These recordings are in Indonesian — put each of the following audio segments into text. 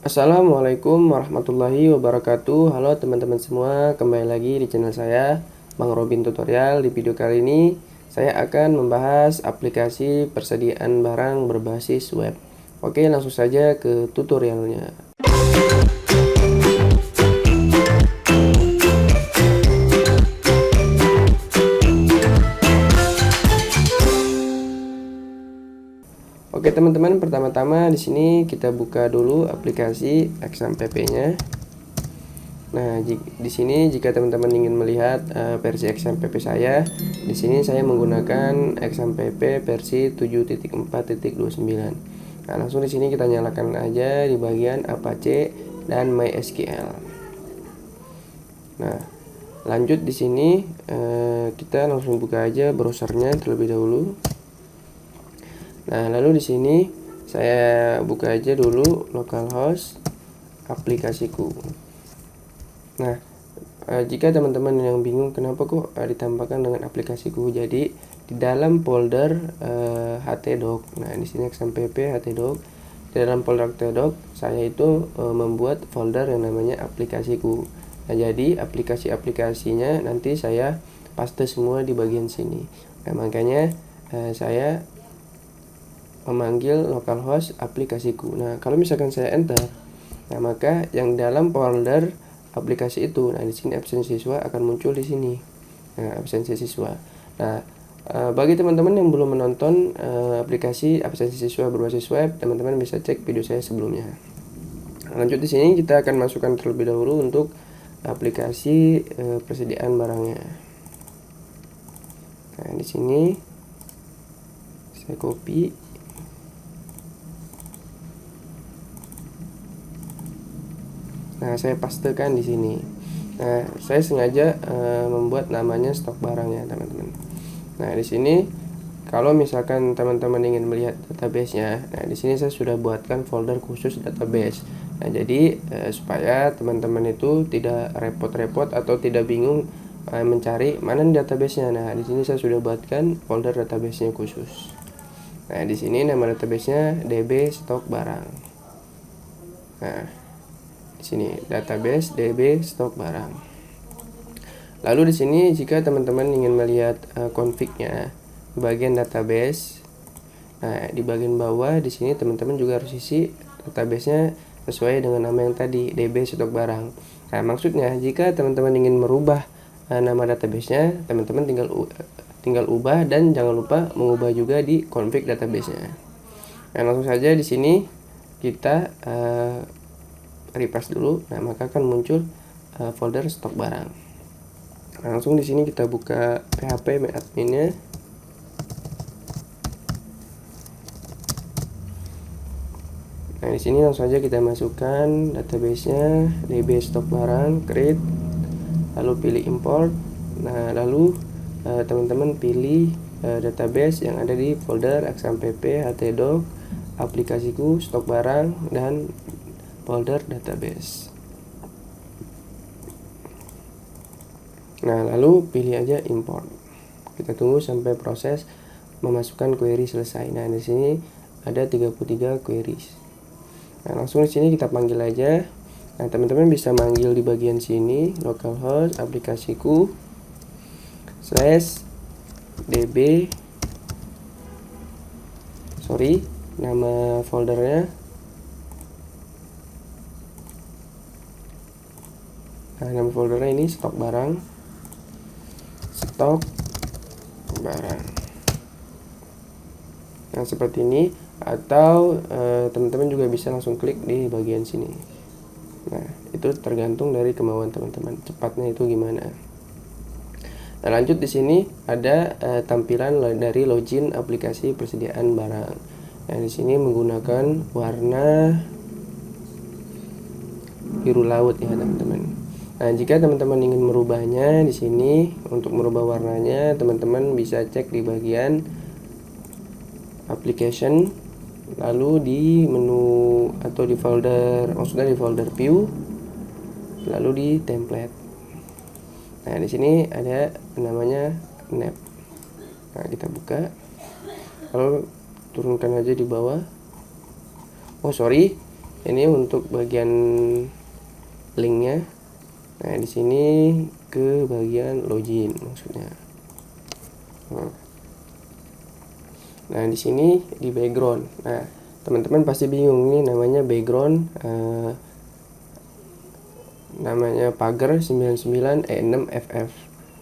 Assalamualaikum warahmatullahi wabarakatuh. Halo teman-teman semua, kembali lagi di channel saya, Bang Robin Tutorial. Di video kali ini saya akan membahas aplikasi persediaan barang berbasis web. Oke, langsung saja ke tutorialnya. Oke teman-teman, pertama-tama di sini kita buka dulu aplikasi XAMPP-nya. Nah, di sini jika teman-teman ingin melihat versi XAMPP saya, di sini saya menggunakan XAMPP versi 7.4.29. Nah, langsung di sini kita nyalakan aja di bagian Apache dan MySQL. Nah, lanjut di sini kita langsung buka aja browsernya terlebih dahulu. Nah, lalu di sini saya buka aja dulu localhost aplikasiku. Nah, jika teman-teman yang bingung kenapa kok ditambahkan dengan aplikasiku, jadi di dalam folder htdoc. Nah, di sini xampp htdoc. Di dalam folder htdoc saya itu membuat folder yang namanya aplikasiku. Nah, jadi aplikasi-aplikasinya nanti saya paste semua di bagian sini. Nah, makanya saya memanggil localhost aplikasiku. Nah, kalau misalkan saya enter, nah maka yang dalam folder aplikasi itu, nah di sini absensi siswa akan muncul di sini. Nah, absensi siswa. Nah, bagi teman-teman yang belum menonton aplikasi absensi siswa berbasis web, teman-teman bisa cek video saya sebelumnya. Nah, lanjut di sini kita akan masukkan terlebih dahulu untuk aplikasi persediaan barangnya. Nah, di sini saya copy. Nah, saya pastekan di sini. Nah, saya sengaja membuat namanya stok barang ya, teman-teman. Nah, di sini kalau misalkan teman-teman ingin melihat database-nya, nah di sini saya sudah buatkan folder khusus database. Nah, jadi supaya teman-teman itu tidak repot-repot atau tidak bingung mencari mana database-nya. Nah, di sini saya sudah buatkan folder database-nya khusus. Nah, di sini nama database-nya DB stok barang. Nah, sini database DB stok barang. Lalu di sini jika teman-teman ingin melihat config-nya di bagian database, nah di bagian bawah di sini teman-teman juga harus isi database-nya sesuai dengan nama yang tadi, DB stok barang. Nah, maksudnya jika teman-teman ingin merubah nama database-nya, teman-teman tinggal ubah dan jangan lupa mengubah juga di config database-nya. Nah, langsung saja di sini kita refresh dulu. Nah, maka akan muncul folder stok barang. Nah, langsung di sini kita buka PHP adminnya. Nah, di sini langsung saja kita masukkan database-nya DB stok barang, create, lalu pilih import. Nah, lalu teman-teman pilih database yang ada di folder xampp htdoc aplikasiku stok barang dan folder database. Nah, lalu pilih aja import. Kita tunggu sampai proses memasukkan query selesai. Nah, di sini ada 33 queries. Nah, langsung di sini kita panggil aja. Nah, teman-teman bisa manggil di bagian sini localhost aplikasiku /db nama foldernya. Nah, nama foldernya ini stok barang. Nah, seperti ini, atau teman-teman juga bisa langsung klik di bagian sini. Nah, itu tergantung dari kemauan teman-teman, cepatnya itu gimana. Nah, lanjut di sini ada tampilan dari login aplikasi persediaan barang. Nah, di sini menggunakan warna biru laut ya, teman-teman. Nah, jika teman-teman ingin merubahnya di sini, untuk merubah warnanya, teman-teman bisa cek di bagian application, lalu di menu atau di folder, maksudnya di folder view, lalu di template. Nah, di sini ada namanya nap. Nah, kita buka, lalu turunkan aja di bawah. Oh, sorry, ini untuk bagian linknya. Nah di sini ke bagian login maksudnya. Nah di sini di background. Nah teman-teman pasti bingung nih namanya background, namanya pagar 99E6FF.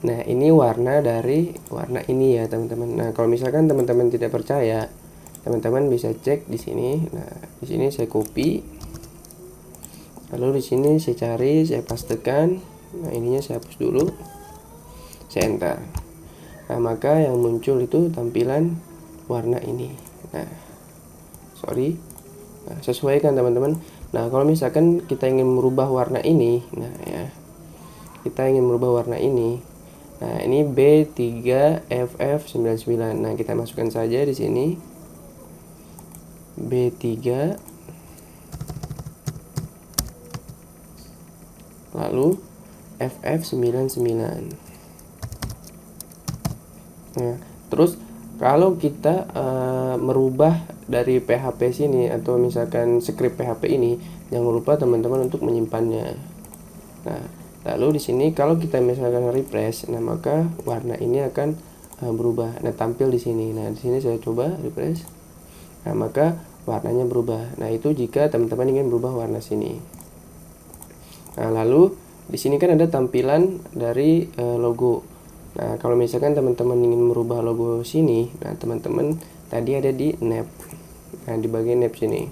Nah ini warna dari warna ini ya teman-teman. Nah kalau misalkan teman-teman tidak percaya, teman-teman bisa cek di sini. Nah di sini saya copy, lalu di sini saya cari, saya pastekan. Nah ininya saya hapus dulu, saya enter. Nah maka yang muncul itu tampilan warna ini. Nah sesuaikan teman-teman. Nah kalau misalkan kita ingin merubah warna ini, nah ya kita ingin merubah warna ini. Nah ini B3FF99. Nah kita masukkan saja di sini B3, lalu FF99. Nah terus kalau kita merubah dari PHP sini atau misalkan script PHP ini, jangan lupa teman-teman untuk menyimpannya. Nah lalu di sini kalau kita misalkan refresh, nah maka warna ini akan berubah. Nah tampil di sini. Nah di sini saya coba refresh. Nah maka warnanya berubah. Nah itu jika teman-teman ingin berubah warna sini. Nah lalu di sini kan ada tampilan dari logo. Nah kalau misalkan teman-teman ingin merubah logo sini, nah teman-teman tadi ada di nap. Nah di bagian nap sini.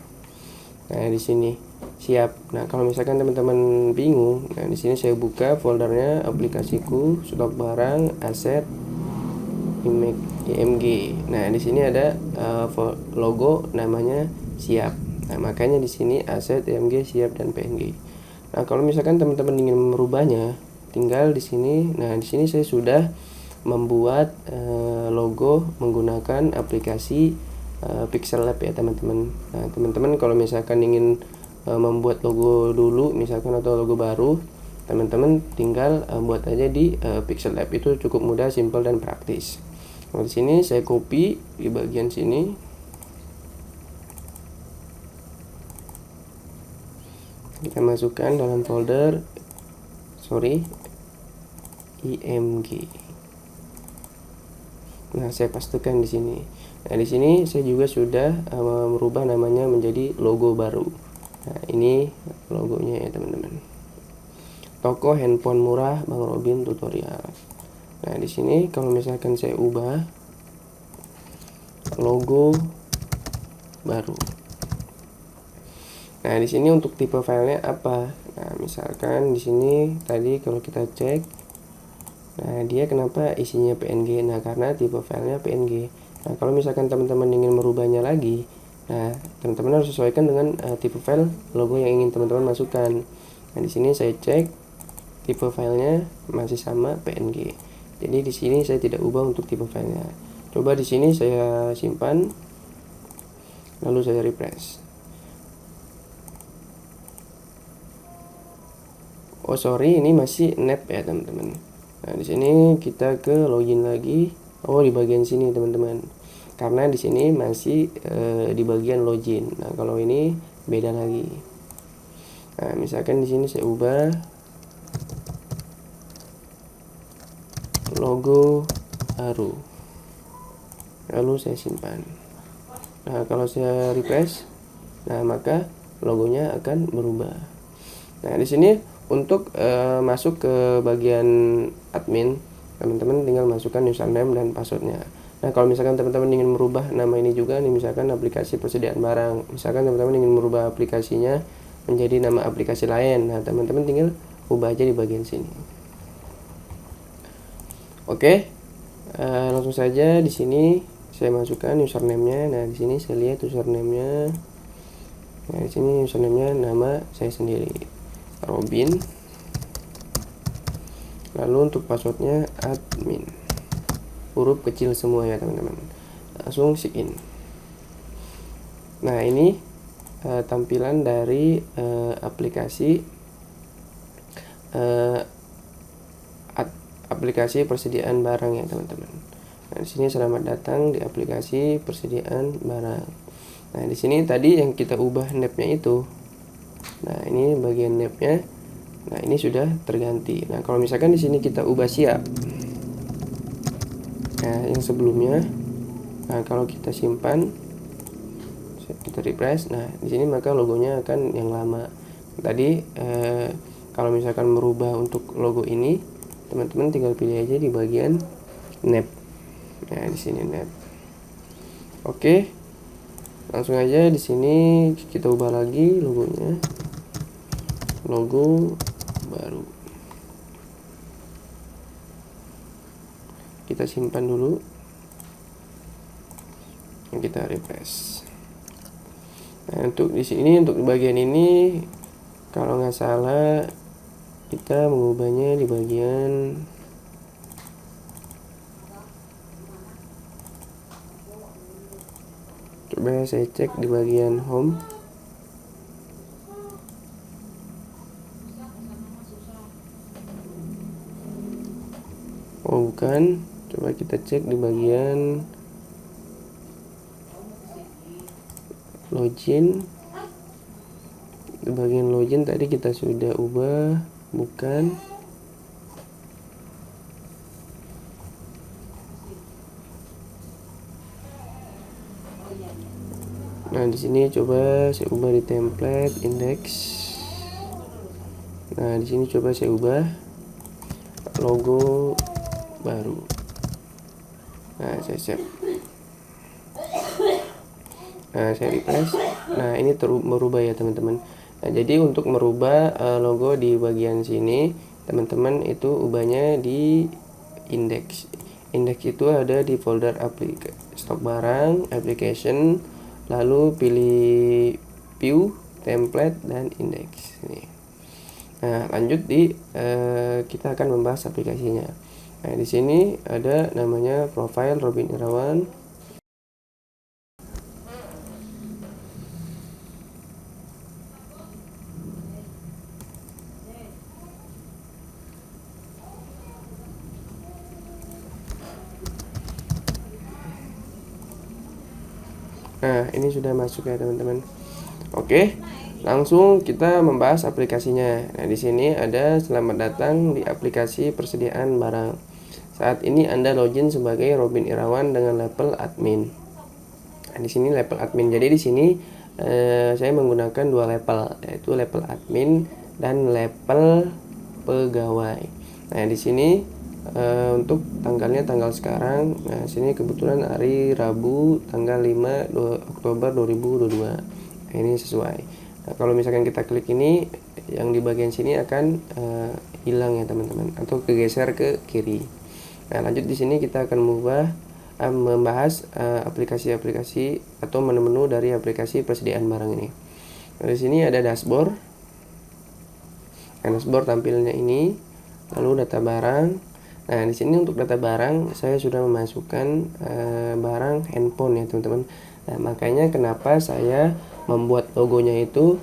Nah di sini siap. Nah kalau misalkan teman-teman bingung, nah di sini saya buka foldernya aplikasiku, stok barang, aset, IMG. Nah di sini ada logo namanya siap. Nah makanya di sini aset, IMG, siap, dan PNG. Nah kalau misalkan teman-teman ingin merubahnya, tinggal di sini. Nah di sini saya sudah membuat logo menggunakan aplikasi Pixel Lab ya teman-teman. Nah teman-teman kalau misalkan ingin membuat logo dulu misalkan atau logo baru, teman-teman tinggal buat aja di Pixel Lab. Itu cukup mudah, simple, dan praktis. Nah di sini saya copy di bagian sini. Kita masukkan dalam folder IMG. Nah saya pastikan di sini. Nah di sini saya juga sudah merubah namanya menjadi logo baru. Nah ini logonya ya teman-teman. Toko handphone murah Bang Robin tutorial. Nah di sini kalau misalkan saya ubah logo baru. Nah di sini untuk tipe filenya apa? Nah misalkan di sini tadi kalau kita cek, nah dia kenapa isinya PNG? Nah karena tipe filenya PNG. Nah kalau misalkan teman-teman ingin merubahnya lagi, nah teman-teman harus sesuaikan dengan tipe file logo yang ingin teman-teman masukkan. Nah di sini saya cek tipe filenya masih sama PNG. Jadi di sini saya tidak ubah untuk tipe filenya. Coba di sini saya simpan, lalu saya refresh. Oh sorry, ini masih nap ya teman-teman. Nah di sini kita ke login lagi. Oh di bagian sini teman-teman. Karena di sini masih di bagian login. Nah kalau ini beda lagi. Nah misalkan di sini saya ubah logo baru, lalu saya simpan. Nah kalau saya refresh, nah maka logonya akan berubah. Nah di sini untuk masuk ke bagian admin, teman-teman tinggal masukkan username dan passwordnya. Nah kalau misalkan teman-teman ingin merubah nama ini juga nih, misalkan aplikasi persediaan barang, misalkan teman-teman ingin merubah aplikasinya menjadi nama aplikasi lain, nah teman-teman tinggal ubah aja di bagian sini. Oke, langsung saja di sini saya masukkan username-nya. Nah di sini saya lihat username-nya. Nah di sini username-nya nama saya sendiri, Robin. Lalu untuk passwordnya admin, huruf kecil semua ya teman-teman. Langsung sign. Nah ini tampilan dari aplikasi persediaan barang ya teman-teman. Nah di sini selamat datang di aplikasi persediaan barang. Nah di sini tadi yang kita ubah name-nya itu, Nah, ini bagian NAP-nya. Nah, ini sudah terganti. Nah, kalau misalkan di sini kita ubah siap, nah yang sebelumnya, nah kalau kita simpan, kita refresh, nah di sini maka logonya akan yang lama. Tadi kalau misalkan merubah untuk logo ini, teman-teman tinggal pilih aja di bagian NAP. Nah, di sini NAP. Oke, langsung aja di sini kita ubah lagi logonya, logo baru. Kita simpan dulu, kita refresh. Nah, untuk di sini, untuk bagian ini kalau nggak salah kita mengubahnya di bagian coba saya cek di bagian home. Oh bukan, coba kita cek di bagian login. Di bagian login tadi kita sudah ubah, bukan. Nah, di sini coba saya ubah di template index. Nah, di sini coba saya ubah logo baru. Nah, saya save. Nah, saya refresh. Nah, ini merubah ya teman-teman. Nah, jadi untuk merubah logo di bagian sini, teman-teman itu ubahnya di index. Index itu ada di folder stok barang, application, lalu pilih view, template, dan index. Nah, lanjut di kita akan membahas aplikasinya. Nah, di sini ada namanya profile Robin Irawan. Nah, ini sudah masuk ya teman-teman. Oke, langsung kita membahas aplikasinya. Nah, di sini ada selamat datang di aplikasi persediaan barang. Saat ini Anda login sebagai Robin Irawan dengan level admin. Nah, di sini level admin. Jadi di sini saya menggunakan dua level, yaitu level admin dan level pegawai. Nah, di sini untuk tanggalnya tanggal sekarang. Nah, sini kebetulan hari Rabu tanggal 5 Oktober 2022. Nah, ini sesuai. Nah, kalau misalkan kita klik ini, yang di bagian sini akan hilang ya teman-teman, atau kegeser ke kiri. Nah, lanjut di sini kita akan membahas aplikasi-aplikasi atau menu-menu dari aplikasi persediaan barang ini. Nah, di sini ada dashboard. Nah, dashboard tampilnya ini, lalu data barang. Nah, di sini untuk data barang saya sudah memasukkan barang handphone ya teman-teman. Nah, makanya kenapa saya membuat logonya itu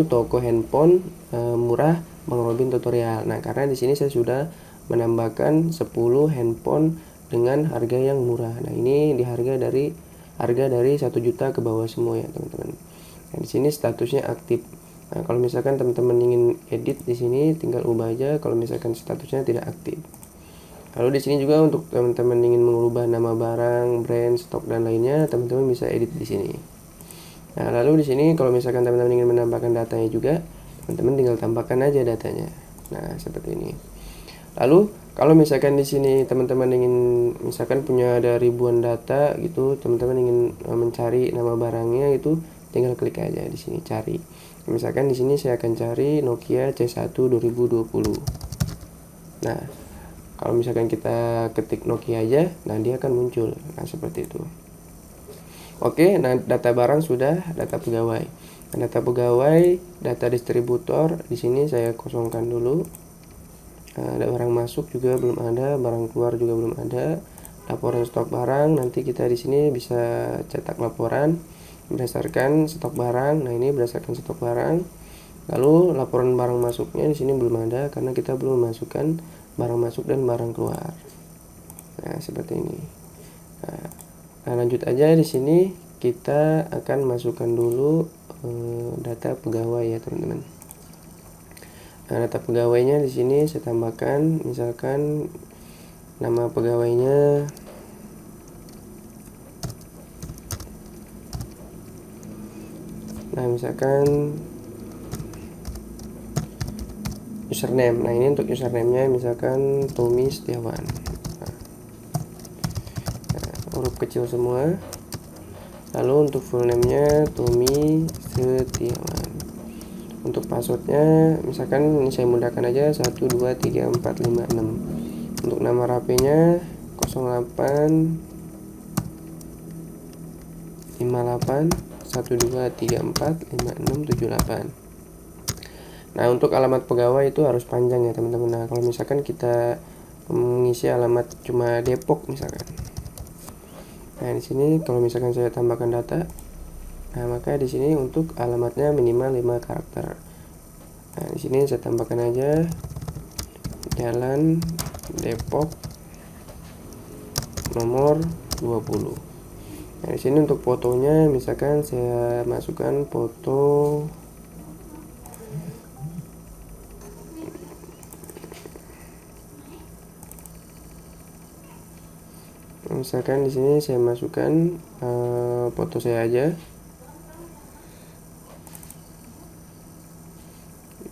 toko handphone murah Bang Robin Tutorial. Nah, karena di sini saya sudah menambahkan 10 handphone dengan harga yang murah. Nah, ini di harga dari 1 juta ke bawah semua ya teman-teman. Nah, di sini statusnya aktif. Nah, kalau misalkan teman-teman ingin edit di sini tinggal ubah aja kalau misalkan statusnya tidak aktif. Lalu di sini juga untuk teman-teman ingin mengubah nama barang, brand, stok dan lainnya, teman-teman bisa edit di sini. Nah, lalu di sini kalau misalkan teman-teman ingin menambahkan datanya juga, teman-teman tinggal tambahkan aja datanya. Nah, seperti ini. Lalu kalau misalkan di sini teman-teman ingin misalkan punya ada ribuan data gitu, teman-teman ingin mencari nama barangnya itu tinggal klik aja di sini cari. Misalkan di sini saya akan cari Nokia C1 2020. Nah, kalau misalkan kita ketik Nokia aja, nah dia akan muncul. Nah, seperti itu. Oke, nah data barang sudah, data pegawai. Nah, data pegawai, data distributor di sini saya kosongkan dulu. Ada barang masuk juga belum ada, barang keluar juga belum ada. Laporan stok barang, nanti kita di sini bisa cetak laporan berdasarkan stok barang. Nah, ini berdasarkan stok barang. Lalu laporan barang masuknya di sini belum ada karena kita belum memasukkan barang masuk dan barang keluar. Nah, seperti ini. Nah, lanjut aja di sini kita akan masukkan dulu data pegawai ya teman-teman. Nah, data pegawainya di sini saya tambahkan, misalkan nama pegawainya misalkan username. Nah, ini untuk username-nya misalkan Tommy Setiawan. Huruf kecil semua. Lalu untuk full name-nya Tommy Setiawan. Untuk passwordnya misalkan ini saya mudahkan aja 1234556. Untuk nama RP-nya 085812345678. Nah, untuk alamat pegawai itu harus panjang ya teman-teman. Nah, kalau misalkan kita mengisi alamat cuma Depok misalkan. Nah, di sini kalau misalkan saya tambahkan data, nah maka di sini untuk alamatnya minimal 5 karakter. Nah, di sini saya tambahkan aja Jalan Depok nomor 20. Nah, di sini untuk fotonya misalkan saya masukkan foto misalkan di sini saya masukkan foto saya aja.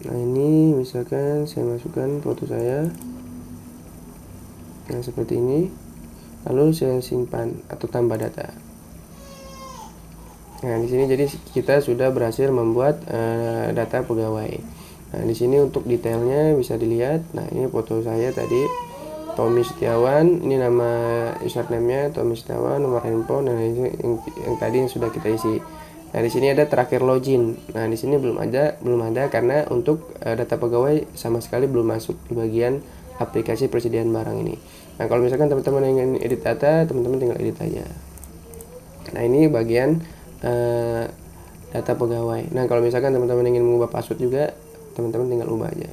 Nah, ini misalkan saya masukkan foto saya. Nah, seperti ini. Lalu saya simpan atau tambah data. Nah, di sini jadi kita sudah berhasil membuat data pegawai. Nah, di sini untuk detailnya bisa dilihat. Nah, ini foto saya tadi Tommy Setiawan, ini nama username-nya Tommy Setiawan, nomor handphone, dan ini yang tadi yang sudah kita isi. Nah, di sini ada terakhir login. Nah, di sini belum ada karena untuk data pegawai sama sekali belum masuk di bagian aplikasi persediaan barang ini. Nah, kalau misalkan teman-teman ingin edit data, teman-teman tinggal edit aja. Nah, ini bagian data pegawai. Nah, kalau misalkan teman-teman ingin mengubah password juga, teman-teman tinggal ubah aja.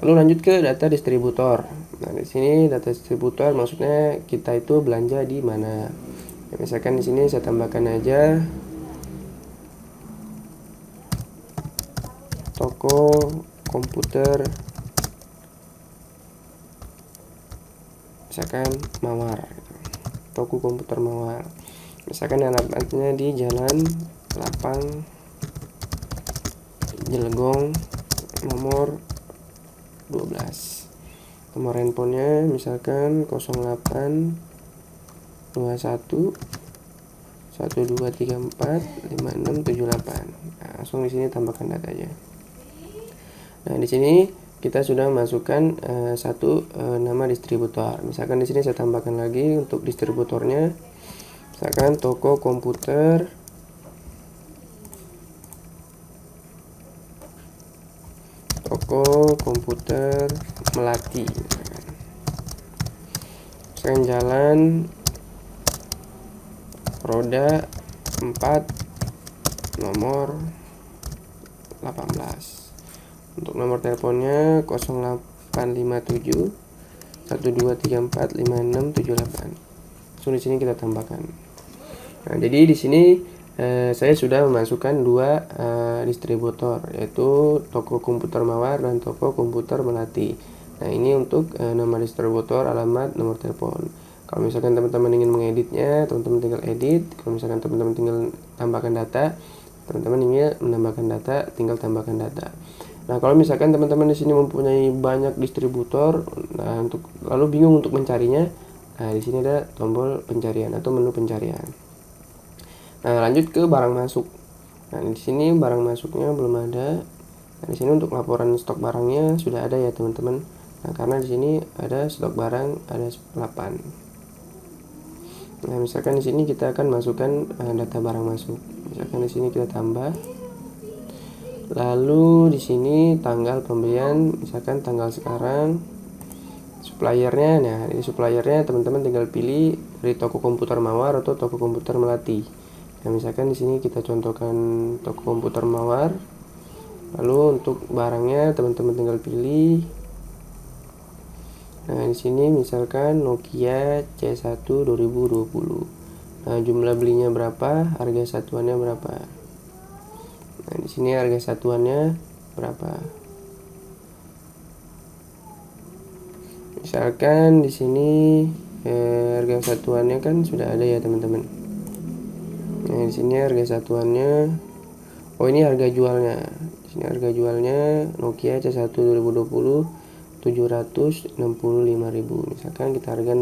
Lalu lanjut ke data distributor. Nah, di sini data distributor maksudnya kita itu belanja di mana. Ya, misalkan di sini saya tambahkan aja toko komputer, misalkan Mawar. Toko komputer Mawar. Misalkan alamatnya di Jalan Lapang Jelegong nomor 12. Nomor handphonenya misalkan 0821 1234 5678. Nah, langsung di sini tambahkan datanya. Nah, di sini kita sudah masukkan satu nama distributor. Misalkan di sini saya tambahkan lagi untuk distributornya. Misalkan toko komputer Melati. Misalkan Jalan Roda 4 nomor 18. Untuk nomor teleponnya 0857 1234 5678. So di sini kita tambahkan. Nah, jadi di sini saya sudah memasukkan dua distributor, yaitu toko komputer Mawar dan toko komputer Melati. Nah, ini untuk nama distributor, alamat, nomor telepon. Kalau misalkan teman-teman ingin mengeditnya, teman-teman tinggal edit. Kalau misalkan teman-teman tinggal tambahkan data, teman-teman ingin menambahkan data, tinggal tambahkan data. Nah, kalau misalkan teman-teman di sini mempunyai banyak distributor, nah lalu bingung untuk mencarinya, nah di sini ada tombol pencarian atau menu pencarian. Nah, lanjut ke barang masuk. Nah, di sini barang masuknya belum ada. Nah, di sini untuk laporan stok barangnya sudah ada ya, teman-teman. Nah, karena di sini ada stok barang ada 8. Nah, misalkan di sini kita akan masukkan data barang masuk. Misalkan di sini kita tambah. Lalu di sini tanggal pembelian, misalkan tanggal sekarang. Suppliernya, nah ini suppliernya teman-teman tinggal pilih dari toko komputer Mawar atau toko komputer Melati. Nah, misalkan di sini kita contohkan toko komputer Mawar. Lalu untuk barangnya teman-teman tinggal pilih. Nah, di sini misalkan Nokia C1 2020. jumlah belinya berapa, harga satuannya berapa. Nah, di sini harga satuannya berapa. Misalkan di sini harga satuannya kan sudah ada ya teman-teman. Nah, di sini harga satuannya, oh ini harga jualnya. Di sini harga jualnya Nokia C1 2020 765.000. Misalkan kita harga 600.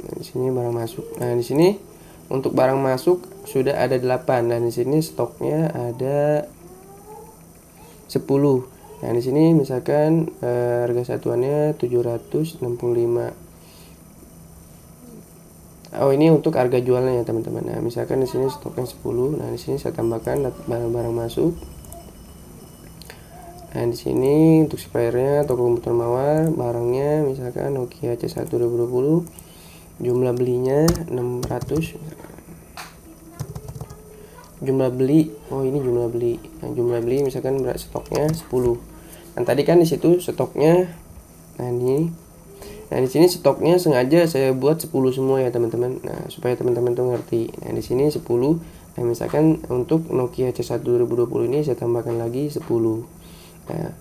Nah, di sini barang masuk. Nah, di sini untuk barang masuk sudah ada 8 dan di sini stoknya ada 10. Nah, di sini misalkan harga satuannya 765. Oh, ini untuk harga jualnya ya, teman-teman. Nah, misalkan di sini stoknya 10. Nah, di sini saya tambahkan barang-barang masuk. Nah, di sini untuk suppliernya toko komputer Mawar, barangnya misalkan Nokia C1 2020, jumlah belinya 600. Jumlah beli, oh ini jumlah beli. Nah, jumlah beli misalkan berat stoknya 10. Nah, tadi kan di situ stoknya, nah ini, nah di sini stoknya sengaja saya buat 10 semua ya teman-teman. Nah, supaya teman-teman tuh ngerti. Nah, di sini 10. Nah, misalkan untuk Nokia C1 2020 ini saya tambahkan lagi 10. Nah,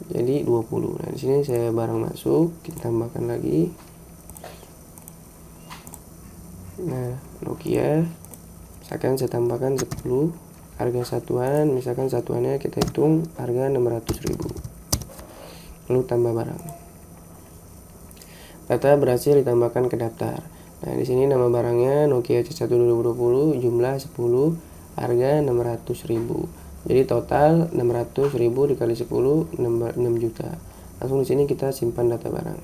jadi 20. Nah, di sini saya barang masuk, kita tambahkan lagi. Nah, Nokia misalkan saya tambahkan 10. Harga satuan, misalkan satuannya kita hitung harga 600.000. Lalu tambah barang. Data berhasil ditambahkan ke daftar. Nah, di sini nama barangnya Nokia C1 2020, jumlah 10, harga 600.000. Jadi total 600.000 dikali 10, 6 juta. Langsung di sini kita simpan data barang.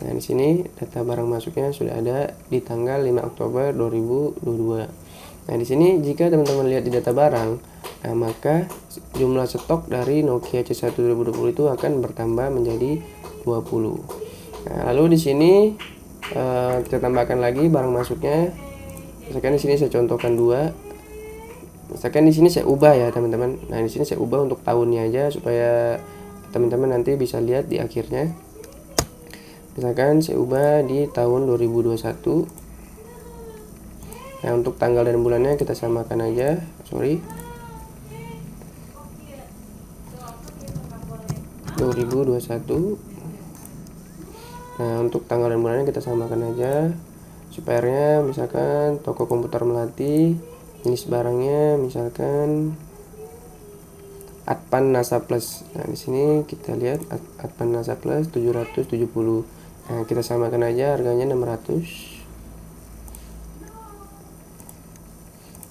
Nah, di sini data barang masuknya sudah ada di tanggal 5 Oktober 2022. Nah, di sini jika teman-teman lihat di data barang, nah maka jumlah stok dari Nokia C1 2020 itu akan bertambah menjadi 20. Nah, lalu di sini kita tambahkan lagi barang masuknya. Misalkan di sini saya contohkan 2. Misalkan di sini saya ubah ya, teman-teman. Nah, di sini saya ubah untuk tahunnya aja supaya teman-teman nanti bisa lihat di akhirnya. Misalkan saya ubah di tahun 2021. Nah, untuk tanggal dan bulannya kita samakan aja. 2021. Nah, untuk tanggal dan bulannya kita samakan aja. Suppliernya misalkan toko komputer Melati, jenis barangnya misalkan Advan NASA Plus. Nah, di sini kita lihat Advan NASA Plus 770. Nah, kita samakan aja harganya 600.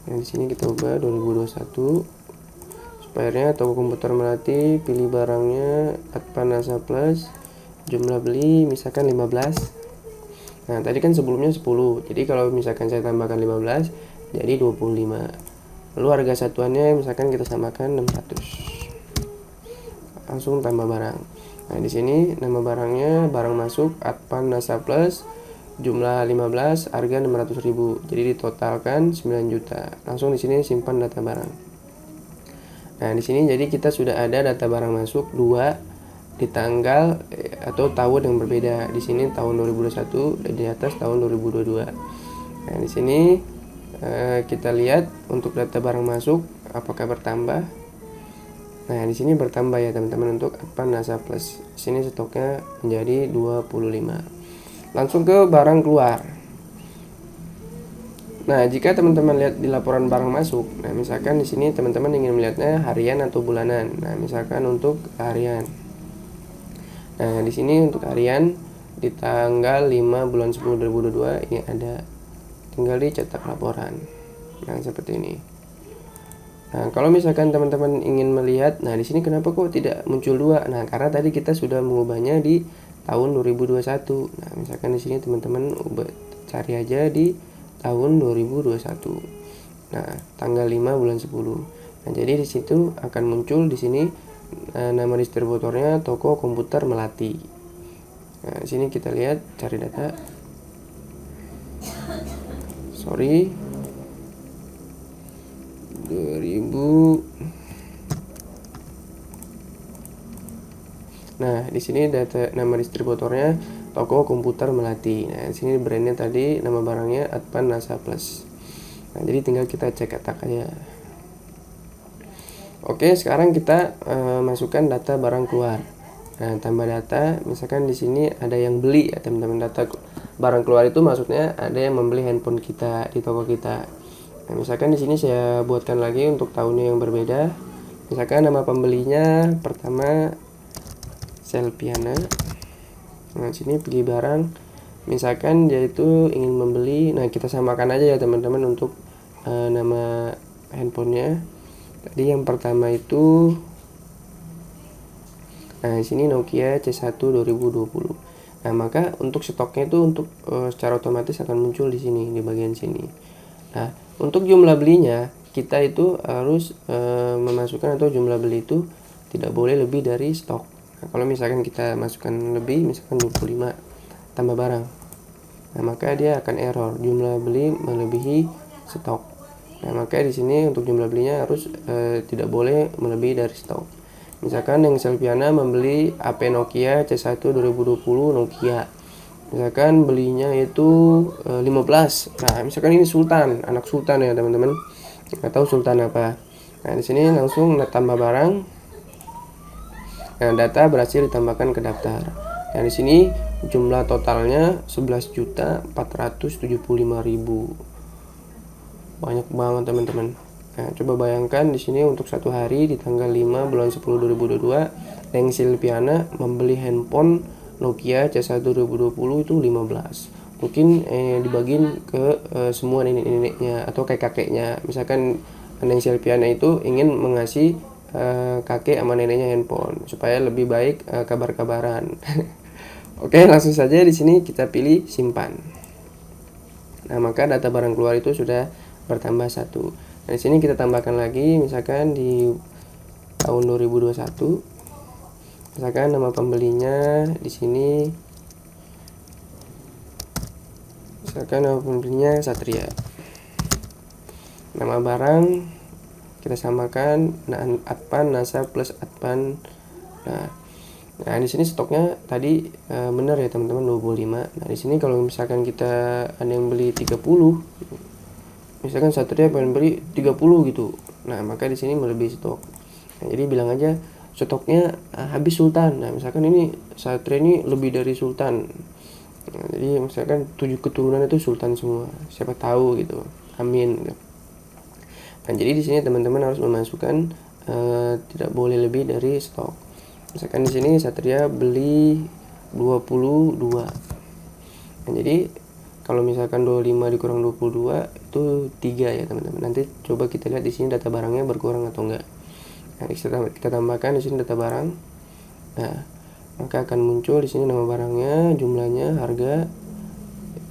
Nah, di sini kita ubah 2021. Suppliernya toko komputer Melati, pilih barangnya Advan NASA Plus, jumlah beli misalkan 15. Nah, tadi kan sebelumnya 10. Jadi kalau misalkan saya tambahkan 15 jadi 25. Lalu harga satuannya misalkan kita samakan 600. Langsung tambah barang. Nah, di sini nama barangnya barang masuk Advan NASA Plus, jumlah 15, harga 600.000. Jadi ditotalkan 9 juta. Langsung di sini simpan data barang. Nah, di sini jadi kita sudah ada data barang masuk 2 di tanggal atau tahun yang berbeda. Di sini tahun 2021 dan di atas tahun 2022. Nah, di sini kita lihat untuk data barang masuk apakah bertambah. Nah, di sini bertambah ya teman-teman untuk Advan NASA Plus. Di sini stoknya menjadi 25. Langsung ke barang keluar. Nah, jika teman-teman lihat di laporan barang masuk, nah misalkan di sini teman-teman ingin melihatnya harian atau bulanan. Nah, misalkan untuk harian. Nah, di sini untuk harian di tanggal 5 bulan 10 2022 ini ada, tinggal dicetak laporan. Nah, seperti ini. Nah, kalau misalkan teman-teman ingin melihat, nah di sini kenapa kok tidak muncul 2? Nah, karena tadi kita sudah mengubahnya di tahun 2021. Nah, misalkan di sini teman-teman cari aja di tahun 2021. Nah, tanggal 5 bulan 10. Nah, jadi di situ akan muncul di sini nama distributornya toko komputer Melati. Nah, di sini kita lihat cari data. 2000. Nah, di sini data nama distributornya toko komputer Melati. Nah, di sini brandnya tadi, nama barangnya Advan NASA Plus. Nah, jadi tinggal kita cek cetak aja. Oke, sekarang kita masukkan data barang keluar. Nah, tambah data, misalkan di sini ada yang beli ya teman-teman. Data barang keluar itu maksudnya ada yang membeli handphone kita di toko kita. Nah, misalkan di sini saya buatkan lagi untuk tahunnya yang berbeda. Misalkan nama pembelinya pertama Selviana. Nah, sini pilih barang. Misalkan dia itu ingin membeli, nah kita samakan aja ya teman-teman untuk nama handphonenya. Tadi yang pertama itu, nah di sini Nokia C1 2020. Nah, maka untuk stoknya itu untuk secara otomatis akan muncul di sini, di bagian sini. Nah, untuk jumlah belinya kita itu harus memasukkan, atau jumlah beli itu tidak boleh lebih dari stok. Nah, kalau misalkan kita masukkan lebih, misalkan 25 tambah barang, nah maka dia akan error, jumlah beli melebihi stok. Nah, maka di sini untuk jumlah belinya harus tidak boleh melebihi dari stok. Misalkan yang Selviana membeli HP Nokia C1 2020 Nokia. Misalkan belinya itu 15. Nah, misalkan ini Sultan, anak Sultan ya teman-teman. Nggak tahu Sultan apa. Nah, di sini langsung tambah barang. Nah, data berhasil ditambahkan ke daftar. Nah, di sini jumlah totalnya 11.475.000. Banyak banget teman-teman. Nah, coba bayangkan di sini untuk satu hari di tanggal 5 bulan 10 2022, Neng Silviana membeli handphone Nokia C1 2020 itu 15. Mungkin dibagiin ke semua nenek-neneknya atau kakek-kakeknya. Misalkan Neng Silviana itu ingin mengasih kakek sama neneknya handphone supaya lebih baik kabar-kabaran. Oke, langsung saja di sini kita pilih simpan. Nah, maka data barang keluar itu sudah bertambah 1. Nah, di sini kita tambahkan lagi, misalkan di tahun 2021. Misalkan nama pembelinya di sini, misalkan nama pembelinya Satria. Nama barang kita samakan Advan NASA Plus Advan. Nah, di sini stoknya tadi benar ya teman-teman 25. Nah, di sini kalau misalkan kita ada yang beli 30, misalkan Satria pengen beli 30 gitu. Nah, maka di sini melebihi stok. Nah, jadi bilang aja stoknya habis Sultan. Nah, misalkan ini Satria ini lebih dari Sultan. Nah, jadi misalkan 7 keturunan itu Sultan semua. Siapa tahu gitu. Amin. Nah, jadi di sini teman-teman harus memasukkan tidak boleh lebih dari stok. Misalkan di sini Satria beli 22. Nah, jadi kalau misalkan 25 dikurang 22 itu 3 ya teman-teman. Nanti coba kita lihat di sini data barangnya berkurang atau enggak. Nah, kita tambahkan di sini data barang. Nah, maka akan muncul di sini nama barangnya, jumlahnya, harga.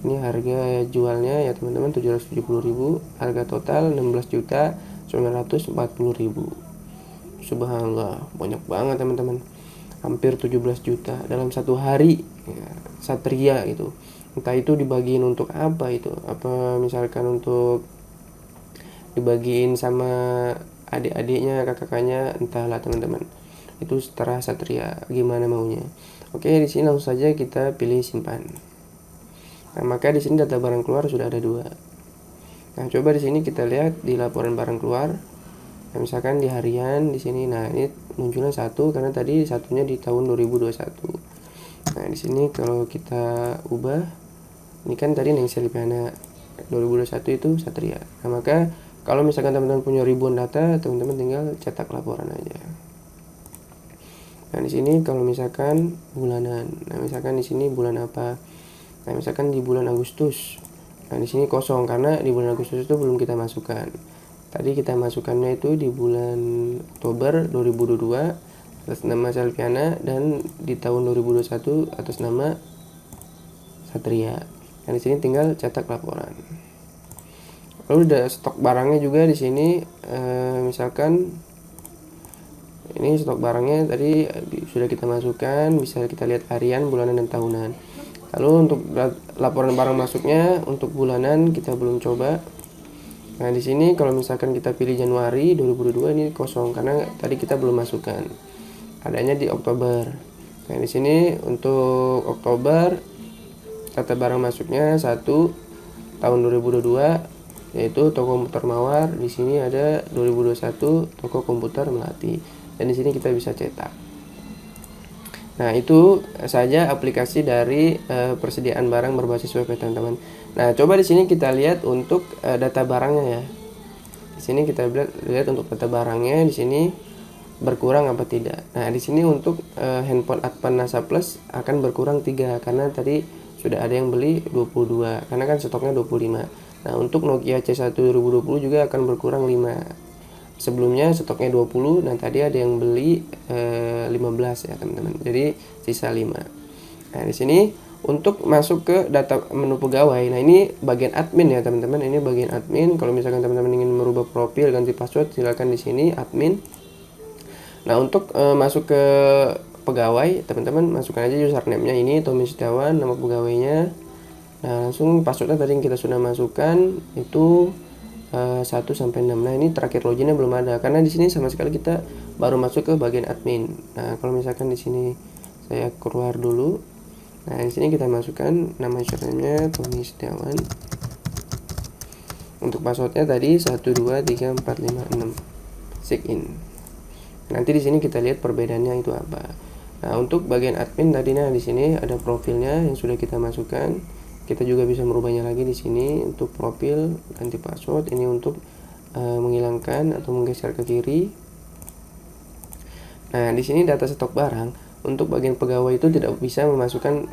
Ini harga jualnya ya teman-teman 770.000, harga total 16.940.000. Subhanallah, banyak banget teman-teman. Hampir 17 juta dalam satu hari ya, Satria gitu. Entah itu dibagiin untuk apa itu, apa misalkan untuk dibagiin sama adik-adiknya, kakak-kakaknya, entahlah teman-teman. Itu setara Satria, gimana maunya. Oke, di sini langsung saja kita pilih simpan. Nah, maka di sini data barang keluar sudah ada 2. Nah, coba di sini kita lihat di laporan barang keluar. Nah, misalkan di harian di sini, nah ini munculnya 1 karena tadi satunya di tahun 2021. Nah, di sini kalau kita ubah, ini kan tadi Neng Silviana 2021 itu Satria. Nah, maka kalau misalkan teman-teman punya ribuan data, teman-teman tinggal cetak laporan aja. Nah, di sini kalau misalkan bulanan, nah misalkan di sini bulan apa? Nah, misalkan di bulan Agustus. Nah, di sini kosong karena di bulan Agustus itu belum kita masukkan. Tadi kita masukkannya itu di bulan Oktober 2022 atas nama Silviana, dan di tahun 2021 atas nama Satria. Nah, di sini tinggal cetak laporan. Lalu ada stok barangnya juga di sini. Misalkan ini stok barangnya tadi sudah kita masukkan, bisa kita lihat harian, bulanan, dan tahunan. Lalu untuk laporan barang masuknya untuk bulanan kita belum coba. Nah, di sini kalau misalkan kita pilih Januari 2022 ini kosong karena tadi kita belum masukkan. Adanya di Oktober. Nah, di sini untuk Oktober data barang masuknya 1 tahun 2022 yaitu toko komputer Mawar. Di sini ada 2021 toko komputer Melati, dan di sini kita bisa cetak. Nah, itu saja aplikasi dari persediaan barang berbasis web ya teman-teman. Nah, coba di sini kita lihat untuk data barangnya ya. Di sini kita lihat untuk data barangnya di sini berkurang apa tidak. Nah, di sini untuk handphone Advan NASA Plus akan berkurang 3 karena tadi sudah ada yang beli 22 karena kan stoknya 25. Nah, untuk Nokia C1 2020 juga akan berkurang 5. Sebelumnya stoknya 20, nah tadi ada yang beli 15 ya teman-teman. Jadi sisa 5. Nah, di sini untuk masuk ke data menu pegawai. Nah, ini bagian admin ya teman-teman. Ini bagian admin. Kalau misalkan teman-teman ingin merubah profil, ganti password, silakan di sini admin. Nah, untuk masuk ke pegawai, teman-teman masukkan aja username-nya ini Tommy Setiawan, nama pegawainya. Nah, langsung passwordnya tadi yang kita sudah masukkan itu 1 sampai 6. Nah, ini terakhir loginnya belum ada karena di sini sama sekali kita baru masuk ke bagian admin. Nah, kalau misalkan di sini saya keluar dulu. Nah, di sini kita masukkan nama username-nya Tommy Setiawan. Untuk passwordnya tadi 123456. Sign in. Nanti di sini kita lihat perbedaannya itu apa. Nah, untuk bagian admin tadinya di sini ada profilnya yang sudah kita masukkan. Kita juga bisa merubahnya lagi di sini untuk profil, ganti password. Ini untuk menghilangkan atau menggeser ke kiri. Nah, di sini data stok barang. Untuk bagian pegawai itu tidak bisa memasukkan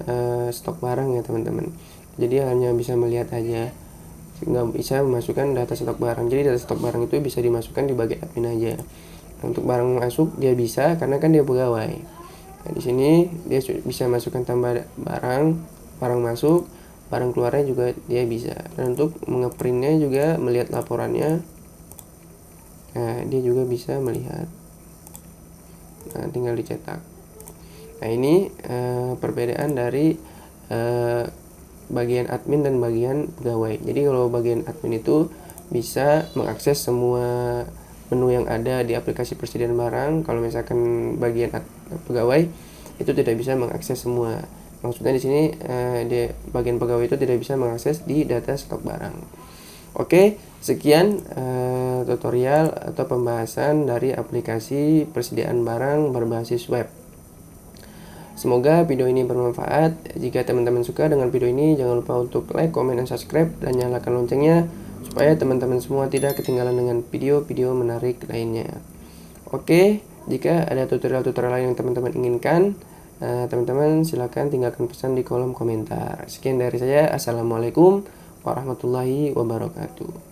stok barang ya teman-teman. Jadi hanya bisa melihat aja, nggak bisa memasukkan data stok barang. Jadi data stok barang itu bisa dimasukkan di bagian admin aja. Nah, untuk barang masuk dia bisa karena kan dia pegawai. Nah, di sini dia bisa masukkan tambah barang masuk. Barang keluarnya juga dia bisa. Dan untuk mengeprintnya juga melihat laporannya, nah dia juga bisa melihat. Nah, tinggal dicetak. Nah, ini perbedaan dari bagian admin dan bagian pegawai. Jadi kalau bagian admin itu bisa mengakses semua menu yang ada di aplikasi persediaan barang. Kalau misalkan bagian pegawai itu tidak bisa mengakses semua. Maksudnya di sini di bagian pegawai itu tidak bisa mengakses di data stok barang. Oke, sekian tutorial atau pembahasan dari aplikasi persediaan barang berbasis web. Semoga video ini bermanfaat. Jika teman-teman suka dengan video ini, jangan lupa untuk like, comment, dan subscribe, dan nyalakan loncengnya supaya teman-teman semua tidak ketinggalan dengan video-video menarik lainnya. Oke, jika ada tutorial-tutorial lain yang teman-teman inginkan, teman-teman silakan tinggalkan pesan di kolom komentar. Sekian dari saya. Assalamualaikum warahmatullahi wabarakatuh.